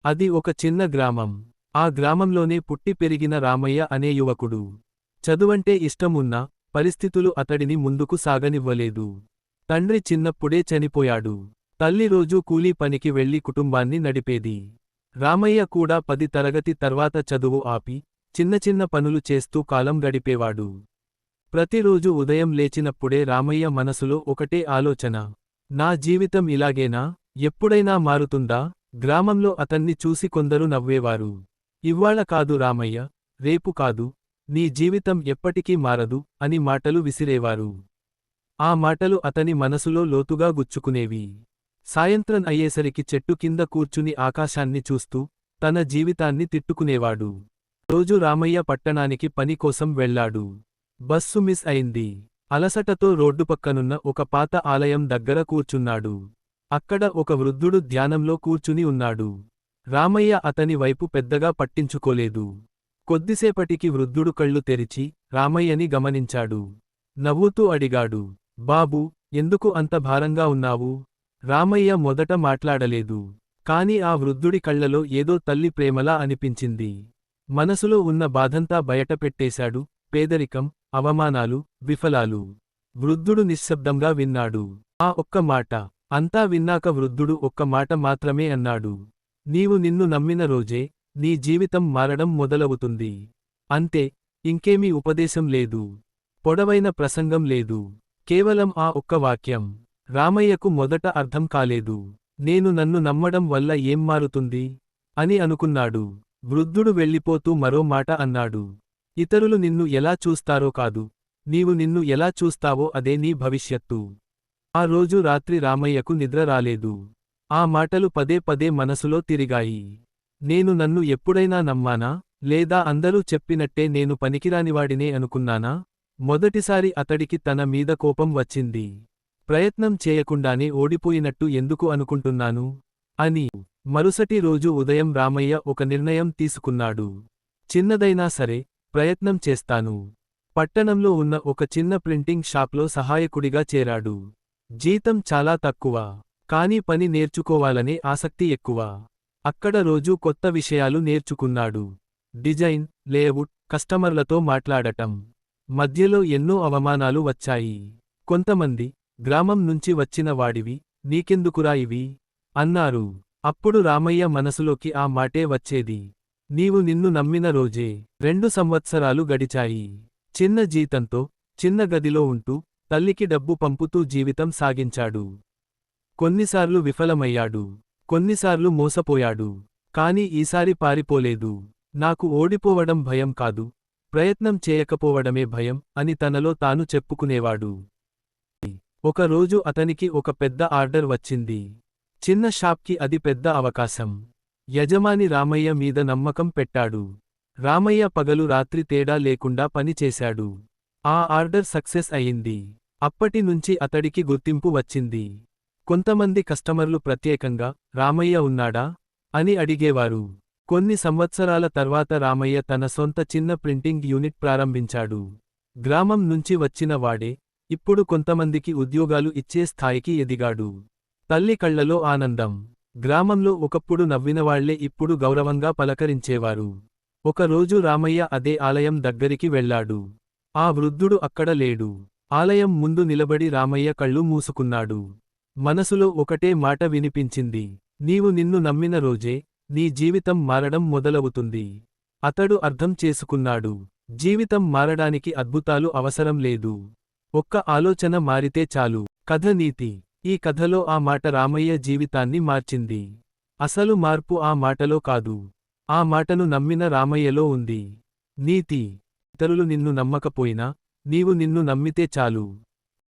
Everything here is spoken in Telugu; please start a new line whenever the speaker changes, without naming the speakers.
అది ఒక చిన్న గ్రామం. ఆ గ్రామంలోనే పుట్టి పెరిగిన రామయ్య అనే యువకుడు. చదువంటే ఇష్టం ఉన్నా, పరిస్థితులు అతడిని ముందుకు సాగనివ్వలేదు. తండ్రి చిన్నప్పుడే చనిపోయాడు. తల్లి రోజూ కూలీ పనికి వెళ్లి కుటుంబాన్ని నడిపేది. రామయ్య కూడా 10 తరగతి తర్వాత చదువు ఆపి, చిన్న చిన్న పనులు చేస్తూ కాలం గడిపేవాడు. ప్రతిరోజు ఉదయం లేచినప్పుడే రామయ్య మనసులో ఒకటే ఆలోచన. నా జీవితం ఇలాగేనా? ఎప్పుడైనా మారుతుందా? గ్రామంలో అతన్ని చూసి కొందరు నవ్వేవారు. ఇవ్వాళ కాదు రామయ్య, రేపు కాదు, నీ జీవితం ఎప్పటికీ మారదు అని మాటలు విసిరేవారు. ఆ మాటలు అతని మనసులో లోతుగా గుచ్చుకునేవి. సాయంత్రం అయ్యేసరికి చెట్టు కింద కూర్చుని ఆకాశాన్ని చూస్తూ, తన జీవితాన్ని తిట్టుకునేవాడు. రోజు రామయ్య పట్టణానికి పని కోసం వెళ్లాడు. బస్సు మిస్ అయింది. అలసటతో రోడ్డు పక్కనున్న ఒక పాత ఆలయం దగ్గర కూర్చున్నాడు. అక్కడ ఒక వృద్ధుడు ధ్యానంలో కూర్చుని ఉన్నాడు. రామయ్య అతని వైపు పెద్దగా పట్టించుకోలేదు. కొద్దిసేపటికి వృద్ధుడు కళ్ళు తెరిచి, రామయ్యని గమనించాడు. నవ్వుతూ అడిగాడు, బాబూ, ఎందుకు అంత భారంగా ఉన్నావు? రామయ్య మొదట మాట్లాడలేదు. కాని ఆ వృద్ధుడి కళ్లలో ఏదో తల్లి ప్రేమలా అనిపించింది. మనసులో ఉన్న బాధంతా బయటపెట్టేశాడు. పేదరికం, అవమానాలు, విఫలాలు. వృద్ధుడు నిశ్శబ్దంగా విన్నాడు. ఆ ఒక్క మాట. అంతా విన్నాక వృద్ధుడు ఒక్క మాట మాత్రమే అన్నాడు. నీవు నిన్ను నమ్మిన రోజే, నీ జీవితం మారడం మొదలవుతుంది. అంతే, ఇంకేమీ ఉపదేశం లేదు. పొడవైన ప్రసంగం లేదు. కేవలం ఆ ఒక్క వాక్యం. రామయ్యకు మొదట అర్థం కాలేదు. నేను నన్ను నమ్మడం వల్ల ఏం మారుతుంది అని అనుకున్నాడు. వృద్ధుడు వెళ్ళిపోతూ మరో మాట అన్నాడు. ఇతరులు నిన్ను ఎలా చూస్తారో కాదు, నీవు నిన్ను ఎలా చూస్తావో అదే నీ భవిష్యత్తు. ఆ రోజు రాత్రి రామయ్యకు నిద్ర రాలేదు. ఆ మాటలు పదే పదే మనసులో తిరిగాయి. నేను నన్ను ఎప్పుడైనా నమ్మానా? లేదా అందరూ చెప్పినట్టే నేను పనికిరానివాడినే అనుకున్నానా? మొదటిసారి అతడికి తన మీద కోపం వచ్చింది. ప్రయత్నం చేయకుండానే ఓడిపోయినట్టు ఎందుకు అనుకుంటున్నాను అని. మరుసటి రోజు ఉదయం రామయ్య ఒక నిర్ణయం తీసుకున్నాడు. చిన్నదైనా సరే, ప్రయత్నం చేస్తాను. పట్టణంలో ఉన్న ఒక చిన్న ప్రింటింగ్ షాప్లో సహాయకుడిగా చేరాడు. జీతం చాలా తక్కువ. కానీ పని నేర్చుకోవాలనే ఆసక్తి ఎక్కువ. అక్కడ రోజూ కొత్త విషయాలు నేర్చుకున్నాడు. డిజైన్, లేఅవుట్, కస్టమర్లతో మాట్లాడటం. మధ్యలో ఎన్నో అవమానాలు వచ్చాయి. కొంతమంది, గ్రామం నుంచి వచ్చిన వాడివి, నీకెందుకురా ఇవి అన్నారు. అప్పుడు రామయ్య మనసులోకి ఆ మాటే వచ్చేది. నీవు నిన్ను నమ్మిన రోజే. 2 సంవత్సరాలు గడిచాయి. చిన్న జీతంతో, చిన్న గదిలో ఉంటూ, తల్లికి డబ్బు పంపుతూ జీవితం సాగించాడు. కొన్నిసార్లు విఫలమయ్యాడు. కొన్నిసార్లు మోసపోయాడు. కాని ఈసారి పారిపోలేదు. నాకు ఓడిపోవడం భయం కాదు, ప్రయత్నం చేయకపోవడమే భయం అని తనలో తాను చెప్పుకునేవాడు. ఒకరోజు అతనికి ఒక పెద్ద ఆర్డర్ వచ్చింది. చిన్న షాప్కి అది పెద్ద అవకాశం. యజమాని రామయ్య మీద నమ్మకం పెట్టాడు. రామయ్య పగలు రాత్రి తేడా లేకుండా పనిచేశాడు. ఆ ఆర్డర్ సక్సెస్ అయింది. అప్పటి నుంచి అతడికి గుర్తింపు వచ్చింది. కొంతమంది కస్టమర్లు ప్రత్యేకంగా, రామయ్య ఉన్నాడా అని అడిగేవారు. కొన్ని సంవత్సరాల తర్వాత రామయ్య తన సొంత చిన్న ప్రింటింగ్ యూనిట్ ప్రారంభించాడు. గ్రామం నుంచి వచ్చిన వాడే, ఇప్పుడు కొంతమందికి ఉద్యోగాలు ఇచ్చే స్థాయికి ఎదిగాడు. తల్లి కళ్లలో ఆనందం. గ్రామంలో ఒకప్పుడు నవ్వినవాళ్లే ఇప్పుడు గౌరవంగా పలకరించేవారు. ఒకరోజు రామయ్య అదే ఆలయం దగ్గరికి వెళ్లాడు. ఆ వృద్ధుడు అక్కడ లేడు. ఆలయం ముందు నిలబడి రామయ్య కళ్ళు మూసుకున్నాడు. మనసులో ఒకటే మాట వినిపించింది. నీవు నిన్ను నమ్మిన రోజే, నీ జీవితం మారడం మొదలవుతుంది. అతడు అర్థం చేసుకున్నాడు. జీవితం మారడానికి అద్భుతాలు అవసరం లేదు. ఒక్క ఆలోచన మారితే చాలు. కథ నీతి. ఈ కథలో ఆ మాట రామయ్య జీవితాన్ని మార్చింది. అసలు మార్పు ఆ మాటలో కాదు, ఆ మాటను నమ్మిన రామయ్యలో ఉంది. నీతి. ఇతరులు నిన్ను నమ్మకపోయినా, నీవు నిన్ను నమ్మితే చాలు.